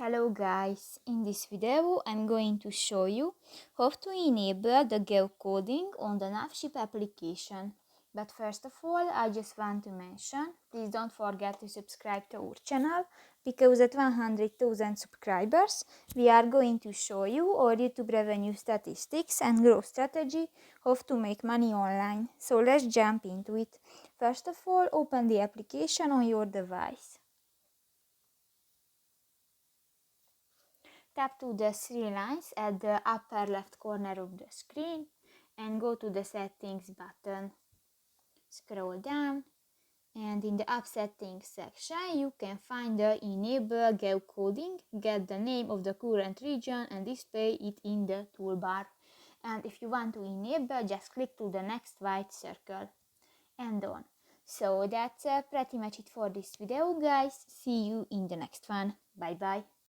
Hello guys, in this video I'm going to show you how to enable the geocoding on the NavShip application. But first of all, I just want to mention, please don't forget to subscribe to our channel, because at 100,000 subscribers we are going to show you our YouTube revenue statistics and growth strategy, how to make money online. So let's jump into it. First of all, open the application on your device. Tap to the three lines at the upper left corner of the screen and go to the settings button. Scroll down and in the app settings section you can find the enable geocoding, get the name of the current region and display it in the toolbar. And if you want to enable, just click to the next white circle and done. So that's pretty much it for this video guys. See you in the next one. Bye bye.